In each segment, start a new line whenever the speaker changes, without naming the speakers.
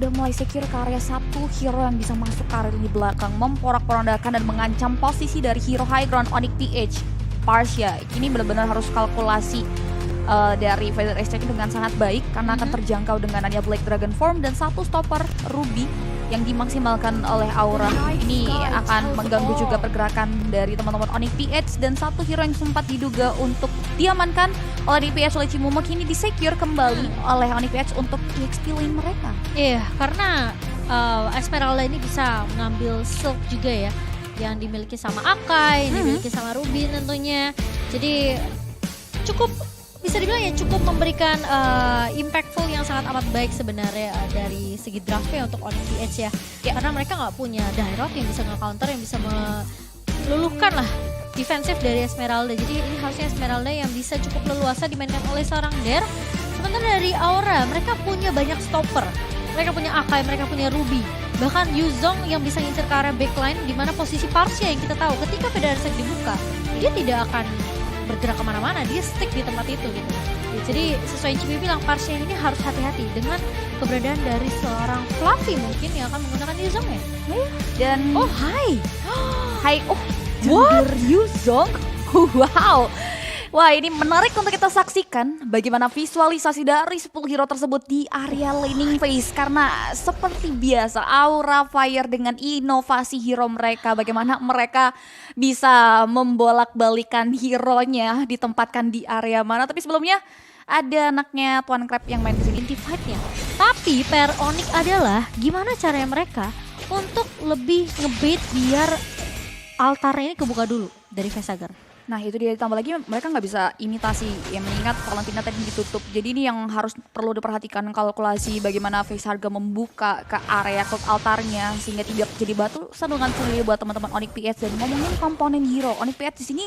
sudah mulai secure ke area satu hero yang bisa masuk ke area di belakang, memporak-porandakan dan mengancam posisi dari hero high ground Onyx PH. Parsia ini benar-benar harus kalkulasi dari Vader Exchange dengan sangat baik karena akan terjangkau dengan adanya Black Dragon Form dan satu stopper Ruby yang dimaksimalkan oleh Aura. Ini akan mengganggu juga pergerakan dari teman-teman Onyx PH dan satu hero yang sempat diduga untuk diamankan oleh PH oleh Chimumo kini disecure kembali oleh Onyx PH untuk EXP lane mereka.
Iya, karena Esmeralda ini bisa mengambil Silk juga ya, yang dimiliki sama Akai, dimiliki sama Ruby tentunya. Jadi cukup bisa dibilang ya cukup memberikan impactful yang sangat amat baik sebenarnya dari segi draftnya untuk Onyx PH ya. Karena mereka nggak punya Dairot yang bisa nge-counter, yang bisa meluluhkan lah defensif dari Esmeralda. Jadi ini harusnya Esmeralda yang bisa cukup leluasa dimainkan oleh seorang Der. Sementara dari Aura, mereka punya banyak stopper. Mereka punya Akai, mereka punya Ruby. Bahkan Yuzong yang bisa ngincer ke area backline, di mana posisi Parsia yang kita tahu ketika Federasek dibuka, dia tidak akan bergerak kemana-mana, dia stick di tempat itu gitu. Jadi sesuai Cibi bilang, Parsia ini harus hati-hati dengan keberadaan dari seorang Fluffy mungkin yang akan menggunakan Yuzong ya.
Dan Hai,
What?
Yuzong? Wow. Wah, ini menarik untuk kita saksikan bagaimana visualisasi dari 10 hero tersebut di area laning phase. Karena seperti biasa, Aura Fire dengan inovasi hero mereka, bagaimana mereka bisa membolak-balikan hero-nya, ditempatkan di area mana. Tapi sebelumnya ada anaknya Tuan Crab yang main di sini, inti fight-nya.
Tapi PR Onyx adalah gimana caranya mereka untuk lebih ngebait biar altarnya ini kebuka dulu dari Vesagar.
Nah itu dia, ditambah lagi mereka nggak bisa imitasi ya, mengingat Valentina tadi ditutup. Jadi ini yang harus perlu diperhatikan, kalkulasi bagaimana Vesagar membuka ke area cloud altarnya sehingga tidak jadi batu sandungan sendiri buat teman-teman Onyx PH. Dan ngomongin komponen hero, Onyx PH di sini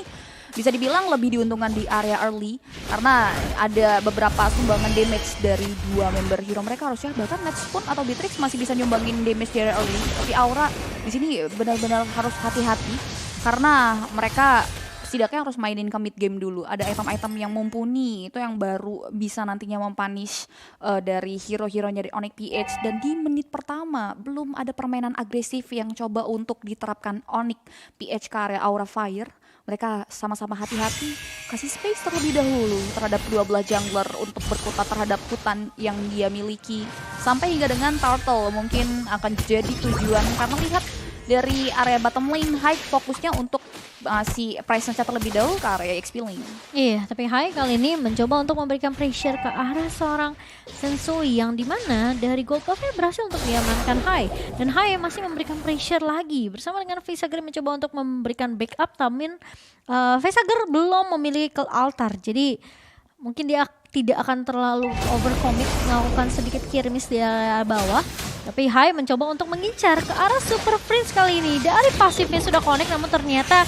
bisa dibilang lebih diuntungkan di area early karena ada beberapa sumbangan damage dari dua member hero mereka harusnya, bahkan Netspoon atau Beatrix masih bisa nyumbangin damage di area early. Tapi Aura di sini benar-benar harus hati-hati karena mereka setidaknya harus mainin ke mid game dulu. Ada item-item yang mumpuni, itu yang baru bisa nantinya mempunish dari hero-heronya dari Onyx PH. Dan di menit pertama belum ada permainan agresif yang coba untuk diterapkan Onyx PH ke area Aura Fire. Mereka sama-sama hati-hati, kasih space terlebih dahulu terhadap dua belah jungler untuk berkutat terhadap hutan yang dia miliki. Sampai hingga dengan Turtle mungkin akan jadi tujuan, karena lihat dari area bottom lane, High fokusnya untuk si Price-nya terlebih dahulu ke area XP lane.
Iya, tapi Hai kali ini mencoba untuk memberikan pressure ke arah seorang Sensui yang dimana dari gold buff-nya berhasil untuk diamankan Hai. Dan Hai masih memberikan pressure lagi bersama dengan Vesagar mencoba untuk memberikan backup, tapi Vesagar belum memiliki ke altar. Jadi mungkin dia tidak akan terlalu overcommit, melakukan sedikit kirmis di area bawah. Tapi Hai mencoba untuk mengincar ke arah Super Prince kali ini. Dari pasifnya sudah connect, namun ternyata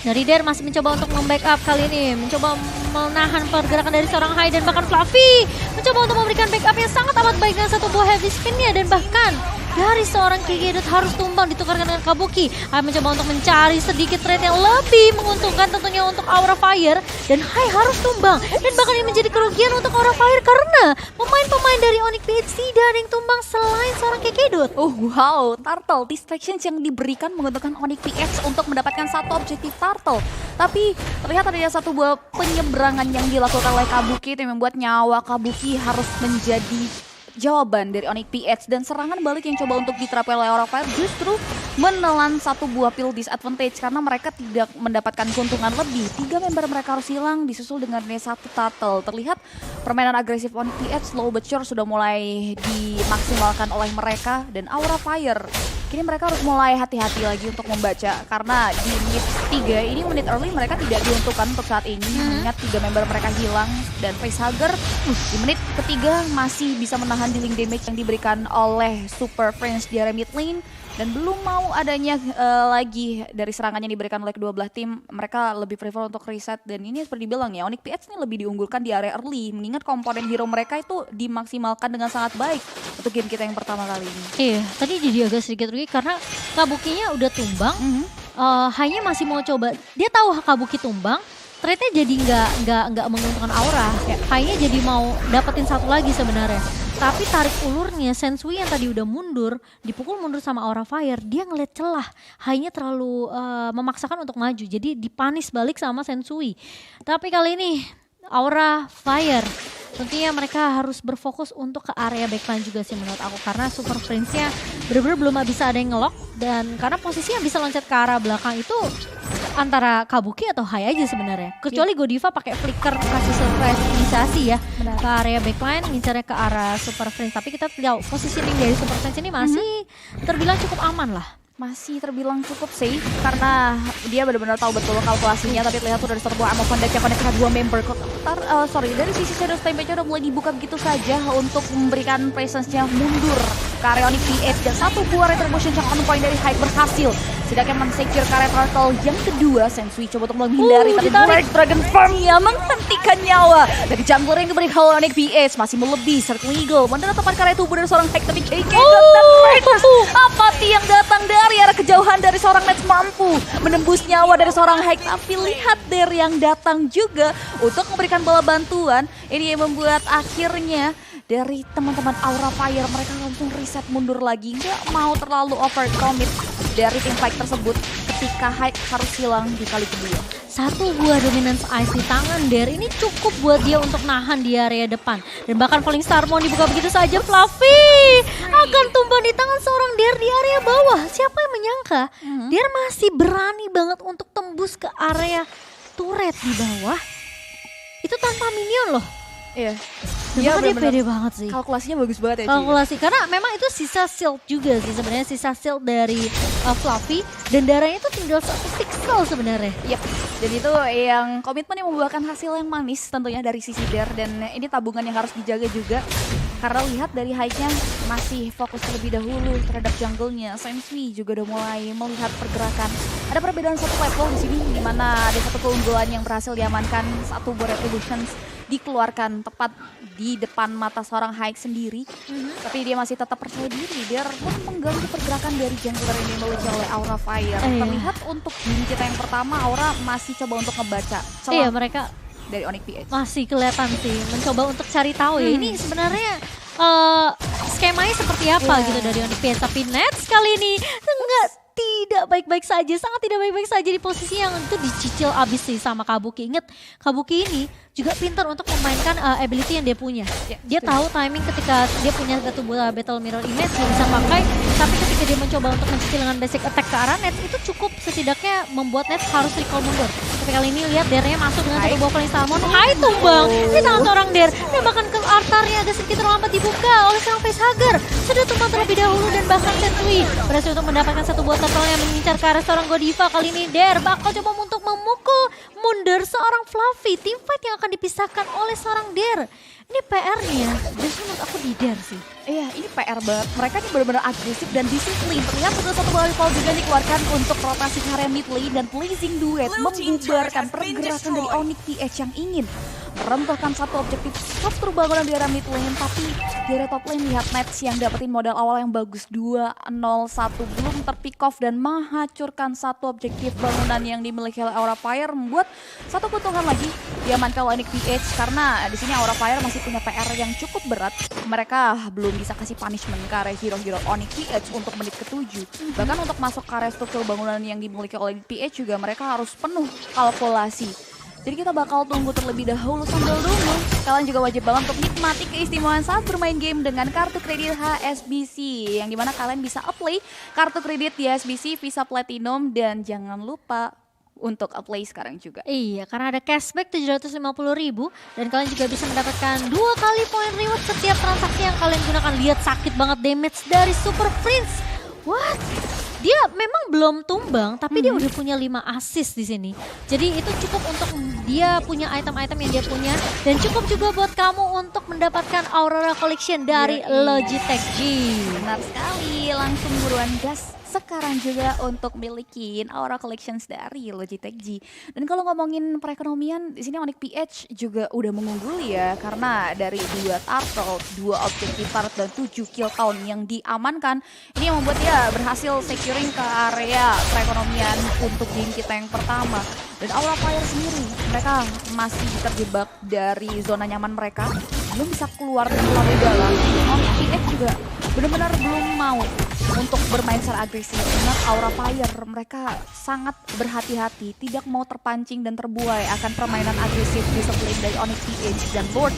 dari Der masih mencoba untuk membackup kali ini. Mencoba menahan pergerakan dari seorang Hai dan bahkan Fluffy mencoba untuk memberikan backup yang sangat amat baik dengan satu buah heavy spin-nya. Dan bahkan dari seorang Kikidot harus tumbang ditukarkan dengan Kabuki. Hai mencoba untuk mencari sedikit trade yang lebih menguntungkan tentunya untuk Aura Fire. Dan Hai harus tumbang. Dan bahkan ini menjadi kerugian untuk Aura Fire karena pemain-pemain dari Onyx PH tidak ada yang tumbang selain seorang Kikidot.
Oh wow, Turtle distractions yang diberikan menguntungkan Onyx PH untuk mendapatkan satu objektif Turtle. Tapi terlihat ada satu buah penyeberangan yang dilakukan oleh Kabuki yang membuat nyawa Kabuki harus menjadi jawaban dari Onyx PH. Dan serangan balik yang coba untuk diterapkan oleh Aura Fire justru menelan satu buah pil disadvantage karena mereka tidak mendapatkan keuntungan lebih. 3 member mereka harus hilang disusul dengan satu Turtle. Terlihat permainan agresif Onyx PH slow but sure sudah mulai dimaksimalkan oleh mereka. Dan Aura Fire kini mereka harus mulai hati-hati lagi untuk membaca karena di menit 3 ini, menit early, mereka tidak diuntukkan untuk saat ini. Mengingat 3 member mereka hilang dan Vesagar di menit ketiga masih bisa menahan dealing damage yang diberikan oleh Super Friends di area mid lane. Dan belum mau adanya lagi dari serangan yang diberikan oleh kedua belah tim. Mereka lebih prefer untuk reset. Dan ini seperti dibilang ya, Onyx PH ini lebih diunggulkan di area early. Mengingat komponen hero mereka itu dimaksimalkan dengan sangat baik untuk game kita yang pertama kali ini.
Iya, tadi jadi agak sedikit rugi karena Kabukinya udah tumbang. Hanya masih mau coba, dia tahu Kabuki tumbang, trade-nya jadi nggak menguntungkan Aura. Kayak Hai-nya jadi mau dapetin satu lagi sebenarnya. Tapi tarik ulurnya Sensui yang tadi udah mundur, dipukul mundur sama Aura Fire, dia ngeliat celah. Hai-nya terlalu memaksakan untuk maju, jadi dipanis balik sama Sensui. Tapi kali ini Aura Fire, tentunya mereka harus berfokus untuk ke area backline juga sih menurut aku. Karena Super Prince-nya bener-bener belum bisa ada yang ngelock. Dan karena posisi yang bisa loncat ke arah belakang itu antara Kabuki atau Hai aja sebenarnya. Kecuali Godiva pakai flicker kasih surprise inisiasi ya.
Benar.
Ke area backline, ngincarnya ke arah Super Prince. Tapi kita tahu positioning dari Super Prince ini masih terbilang cukup aman lah.
Masih terbilang cukup safe karena dia benar-benar tahu betul kalkulasinya. Tapi lihat tuh dari satu buah ammo Fondet yang connect ke dua member dari sisi Shadow Stampede udah mulai dibuka begitu saja untuk memberikan presence-nya mundur ke area Onyx PH, dan satu buah retribution yang on point dari Hype berhasil sedangkan men-secure ke area turtle yang kedua. Sensui coba untuk menghindari tapi Black Dragon Farm-nya menghentikan nyawa dari jungler yang diberi Hollow Onyx PH masih melebih Circle Eagle mendarat tepat ke area tubuh dari seorang Hype, tapi KK dan Raiders apati yang datang dari arah kejauhan dari seorang Nets mampu menembus nyawa dari seorang Hype. Tapi lihat Dare yang datang juga untuk memberikan bola bantuan. Ini yang membuat akhirnya dari teman-teman Aura Fire mereka langsung reset mundur lagi, nggak mau terlalu overcommit dari tim fight tersebut ketika Hype harus hilang di kali kedua.
Satu buah dominance ice di tangan Dare ini cukup buat dia untuk nahan di area depan. Dan bahkan Falling Star mau dibuka begitu saja, Fluffy akan tumbang di tangan seorang Dare di area bawah. Siapa yang menyangka Dare masih berani banget untuk tembus ke area turret di bawah. Itu tanpa minion loh.
Iya.
Dia pede banget sih.
Kalkulasinya bagus banget ya.
Kalkulasi, karena memang itu sisa shield juga sih sebenarnya, sisa shield dari Fluffy dan darahnya itu tinggal satu pixel sebenarnya.
Yep. Jadi itu yang komitmen yang membuahkan hasil yang manis tentunya dari sisi Dare, dan ini tabungan yang harus dijaga juga. Karena lihat dari Hype-nya masih fokus terlebih dahulu terhadap jungle-nya. Sensui juga udah mulai melihat pergerakan. Ada perbedaan satu level di sini di mana ada satu keunggulan yang berhasil diamankan, satu buah retributions dikeluarkan tepat di depan mata seorang Hype sendiri. Tapi dia masih tetap percaya diri. Dia pun mengganggu pergerakan dari jungler yang dimiliki oleh Aura Fire. Terlihat untuk game kita yang pertama Aura masih coba untuk ngebaca
Iya, mereka
dari Onyx PH.
masih kelihatan sih mencoba untuk cari tahu ya ini sebenarnya skemanya seperti apa gitu dari Onyx PH. Tapi Nets kali ini tidak baik-baik saja, sangat tidak baik-baik saja di posisi yang itu dicicil abis sih sama Kabuki. Ingat, Kabuki ini juga pintar untuk memainkan ability yang dia punya. Dia tahu timing ketika dia punya satu bola Battle Mirror Image dia bisa pakai, tapi ketika dia mencoba untuk mencicil dengan basic attack ke arah Nets itu cukup setidaknya membuat Nets harus recall mundur. Tapi kali ini lihat Dare-nya masuk dengan satu buah Falling Salmon, Hai tumbang di tangan seorang Dare, dan bahkan ke altarnya agak sedikit terlambat dibuka oleh seorang facehugger. Sudah tumbang terlebih dahulu dan bahkan Sensui berhasil untuk mendapatkan satu buah turtle yang mengincar ke arah seorang Godiva. Kali ini Dare bakal coba untuk memukul mundur seorang Fluffy. Tim fight yang akan dipisahkan oleh seorang Dare. Ini PR-nya, justru menurut aku di Dare sih.
Iya, ini PR banget. Mereka ini benar-benar agresif dan disiplin. Terlihat sudah satu bola recall juga dikeluarkan untuk rotasi ke area mid lane, dan Blazing Duet membubarkan pergerakan dari Onyx PH yang ingin merentahkan satu objektif struktur bangunan di area mid lane. Tapi di area top lane lihat Nets yang dapetin modal awal yang bagus 2-0-1 belum terpick off dan menghancurkan satu objektif bangunan yang dimiliki oleh Aura Fire, membuat satu keuntungan lagi diamankan oleh Onyx PH. Karena di sini Aura Fire masih punya PR yang cukup berat. Mereka belum bisa kasih punishment ke area hero-hero Onyx PH untuk menit ke-7. Bahkan untuk masuk ke area struktur bangunan yang dimiliki oleh PH juga mereka harus penuh kalkulasi. Jadi kita bakal tunggu terlebih dahulu sambil nunggu. Kalian juga wajib banget untuk nikmati keistimewaan saat bermain game dengan kartu kredit HSBC. Yang dimana kalian bisa apply kartu kredit di HSBC Visa Platinum, dan jangan lupa untuk apply sekarang juga.
Iya, karena ada cashback 750.000 dan kalian juga bisa mendapatkan 2 kali poin reward setiap transaksi yang kalian gunakan. Lihat sakit banget damage dari Super Prince. What? Dia memang belum tumbang, tapi dia udah punya 5 assist di sini. Jadi itu cukup untuk dia punya item-item yang dia punya, dan cukup juga buat kamu untuk mendapatkan Aurora Collection dari Logitech G.
Benar sekali, langsung buruan gas sekarang juga untuk milikin Aura Collections dari Logitech G. Dan kalau ngomongin perekonomian, di sini Onyx PH juga udah mengungguli ya, karena dari 2 turtle, 2 objective turret dan 7 kill count yang diamankan, ini yang membuat dia berhasil securing ke area perekonomian untuk game kita yang pertama. Dan Aura Fire sendiri, mereka masih terjebak dari zona nyaman mereka, belum bisa keluar terlalu dalam. Onyx PH juga benar-benar belum mau untuk bermain secara agresif. Ingat Aura Fire, mereka sangat berhati-hati, tidak mau terpancing dan terbuai akan permainan agresif di sebelah dari Onyx PH. Dan Lord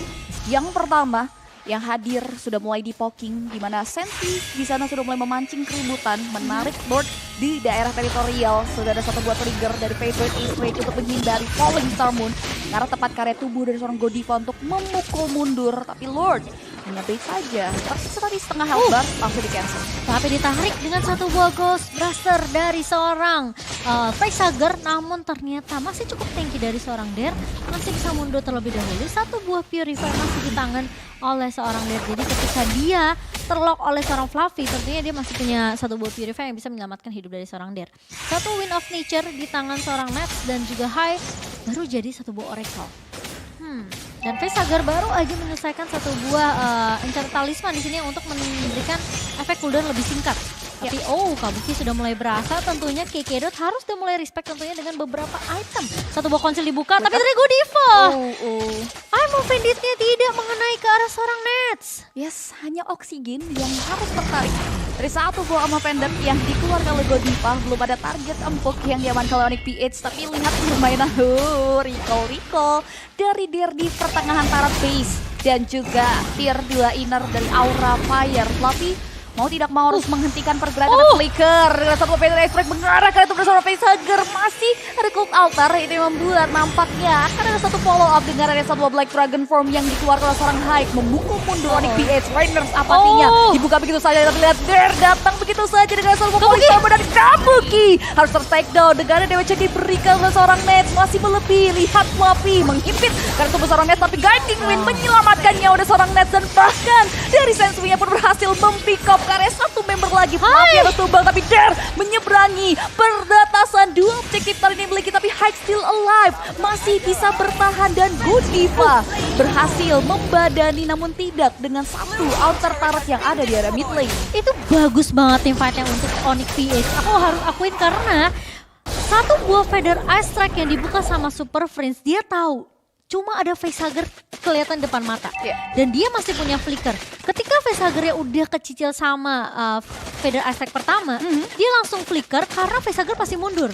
yang pertama yang hadir sudah mulai di-poking, di mana Sensi di sana sudah mulai memancing keributan, menarik Lord di daerah teritorial. Sudah ada satu buah trigger dari Favorite Ace Rage untuk menghindari Falling Star Moon, karena tepat karya tubuh dari seorang Godiva untuk memukul mundur. Tapi Lord hanya bait saja, tersisa tadi setengah health bar, langsung di cancel.
Tapi ditarik dengan satu buah Ghost Blaster dari seorang Facehugger, namun ternyata masih cukup tanky dari seorang Der, masih bisa mundur terlebih dahulu. Satu buah Purify masih di tangan oleh seorang Der, jadi ketika dia terlock oleh seorang Fluffy, tentunya dia masih punya satu buah Purify yang bisa menyelamatkan hidup dari seorang Der. Satu Wind of Nature di tangan seorang Nets dan juga High, baru jadi satu buah Oracle. Dan Facehugger baru aja menyelesaikan satu buah enchant talisman di sini untuk memberikan efek cooldown lebih singkat. Tapi Kabuki sudah mulai berasa, tentunya Kekedot harus udah mulai respect tentunya dengan beberapa item. Satu buah konsil dibuka, tapi dari Godiva. I'm offended-nya tidak mengenai ke arah seorang Nets.
Yes, hanya oksigen yang harus tertarik. Dari satu buah Ama Pendant yang dikeluarkan oleh Godiva, belum ada target empuk yang diamankan oleh Onyx PH. Tapi lihat permainan recall dari Der di pertengahan turret base. Dan juga tier 2 inner dari Aura Fire. Tapi mau tidak mau harus menghentikan pergerakan Flicker. Dengan satu Favorite Ace Rage mengarah ke itu bersama Facehugger. Masih ada Cult Altar, itu yang membuat nampaknya akan ada satu follow up dengan ada satu Black Dragon Form yang dikeluarkan oleh seorang Hype. Memukul mundur Onyx PH. Rainers apatinya dibuka begitu saja, tapi lihat Der datang begitu saja dengan satu Falling Star dan Kabuki harus ter-take down dengan ada damage yang diberikan oleh seorang Nets. Masih melebih, lihat Fluffy menghimpit karena tubuh seorang Nets, tapi Guiding Wind menyelamatkan nyawa dari seorang Nets. Dan bahkan dari Sensuinya pun berhasil mempick up karena satu member lagi. Fluffy harus tumbang, tapi Der menyeberangi perbatasan. Dua objektif kali ini memiliki, tapi Hyde still alive, masih bisa bertahan. Dan Godiva berhasil membadani, namun tidak dengan satu outer turret yang ada di area mid lane.
Itu bagus banget tim fight-nya untuk Onyx PH. Aku harus akuin karena satu buah Feather Ice Strike yang dibuka sama Super Friends, dia tahu cuma ada Facehugger kelihatan depan mata. Dan dia masih punya Flicker. Ketika Facehugger-nya udah kecicil sama Feather Ice Strike pertama, dia langsung Flicker karena Facehugger pasti mundur.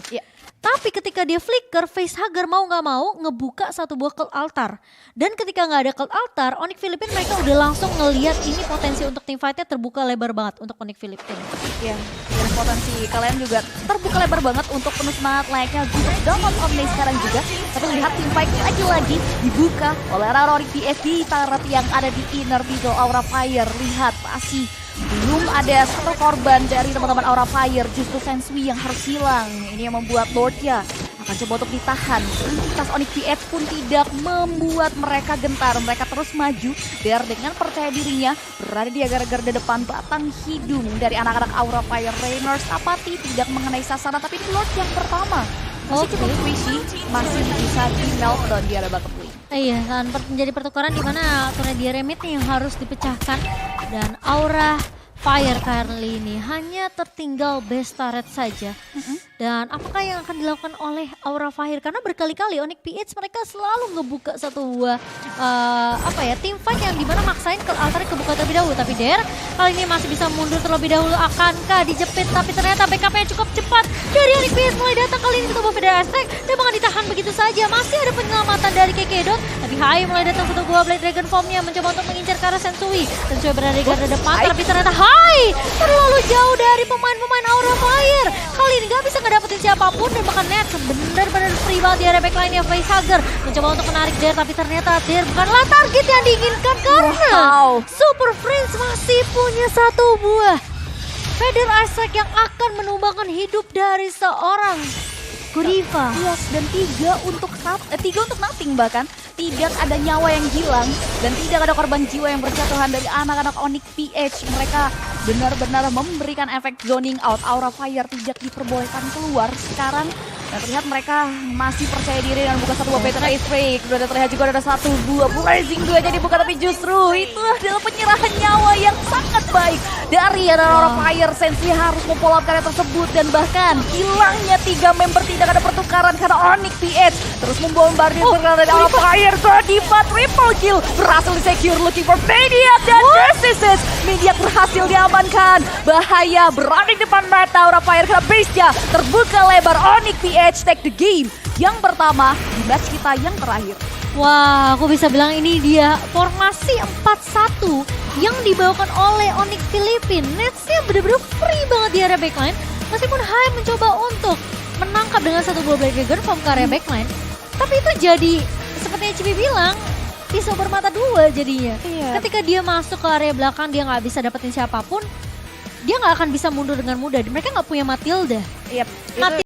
Tapi ketika dia Flicker, Facehugger mau nggak mau ngebuka satu buah Cult Altar. Dan ketika nggak ada Cult Altar, Onyx Philippines mereka udah langsung ngelihat ini potensi untuk tim fight-nya terbuka lebar banget untuk Onyx Philippines.
Ya, dan potensi kalian juga terbuka lebar banget untuk penuh semangat layaknya untuk download Omni sekarang juga. Tapi lihat tim fight lagi-lagi dibuka oleh Onyx PH di turret yang ada di inner middle Aura Fire. Lihat pasti belum ada satu korban dari teman-teman Aura Fire, justru Sensui yang harus hilang. Ini yang membuat Lordnya akan coba untuk ditahan. Aktivitas Onyx PH pun tidak membuat mereka gentar. Mereka terus maju. Der dengan percaya dirinya berada di garda depan, batang hidung dari anak-anak Aura Fire. Rainers apati tidak mengenai sasaran, tapi ini Lord yang pertama masih cukup squishy, masih bisa di meltdown di area bottom lane.
Iya, kan menjadi pertukaran di mana Tornado Remit yang harus dipecahkan dan Aura Fire kali ini hanya tertinggal base turret saja. Dan apakah yang akan dilakukan oleh Aura Fire? Karena berkali-kali Onyx PH mereka selalu ngebuka satu buah tim fight yang dimana maksain ke altar kebuka terlebih dahulu. Tapi Der kali ini masih bisa mundur terlebih dahulu. Akankah dijepit? Tapi ternyata backupnya cukup cepat dari Onyx PH mulai datang kali ini ketemu Feather Aztec. Dan bakal ditahan begitu saja. Masih ada penyelamatan dari Kekedot. Tapi Hai mulai datang satu buah Blade Dragon Formnya mencoba untuk mengincar ke arah Sensui. Sensui berada di garda depan, tapi ternyata Hai terlalu jauh dari pemain-pemain Aura Fire. Kali ini gak bisa ngedapetin siapapun dan bahkan Nets benar-benar free banget di area backline-nya. Facehugger mencoba untuk menarik Der, tapi ternyata Der bukanlah target yang diinginkan karena Super Friends masih punya satu buah Feather Ice Strike yang akan menumbangkan hidup dari seorang Godiva.
Yes, dan tiga untuk nothing bahkan. Tidak ada nyawa yang hilang dan tidak ada korban jiwa yang berjatuhan dari anak-anak Onyx PH. Mereka benar-benar memberikan efek zoning out. Aura Fire tidak diperbolehkan keluar sekarang. Dan terlihat mereka masih percaya diri dan buka satu buah Pattern Ice Break. Sudah terlihat juga ada satu buah Blazing 2 jadi buka, tapi justru itu adalah penyerahan nyawa yang sangat baik dari Aura Fire. Sensi harus memfollow up karya tersebut dan bahkan hilangnya 3 member tidak ada pertukaran karena Onyx PH terus membombardir dari Aura Fire. Godiva triple kill berhasil di-secure, looking for Maniac dan Narcissus. Maniac berhasil diamankan. Bahaya berada di depan mata Aura Fire karena base-nya terbuka lebar. Onyx PH take the game yang pertama di match kita yang terakhir.
Wah, aku bisa bilang ini dia formasi 4-1 yang dibawakan oleh Onyx Filipin. Netsnya bener-bener free banget di area backline. Meskipun Hai mencoba untuk menangkap dengan satu buah Black Dagger from ke area backline. Tapi itu jadi, seperti yang Cibi bilang, pisau bermata dua jadinya.
Iya.
Ketika dia masuk ke area belakang, dia nggak bisa dapetin siapapun. Dia nggak akan bisa mundur dengan mudah. Mereka nggak punya Matilda.
Yep,
Matilda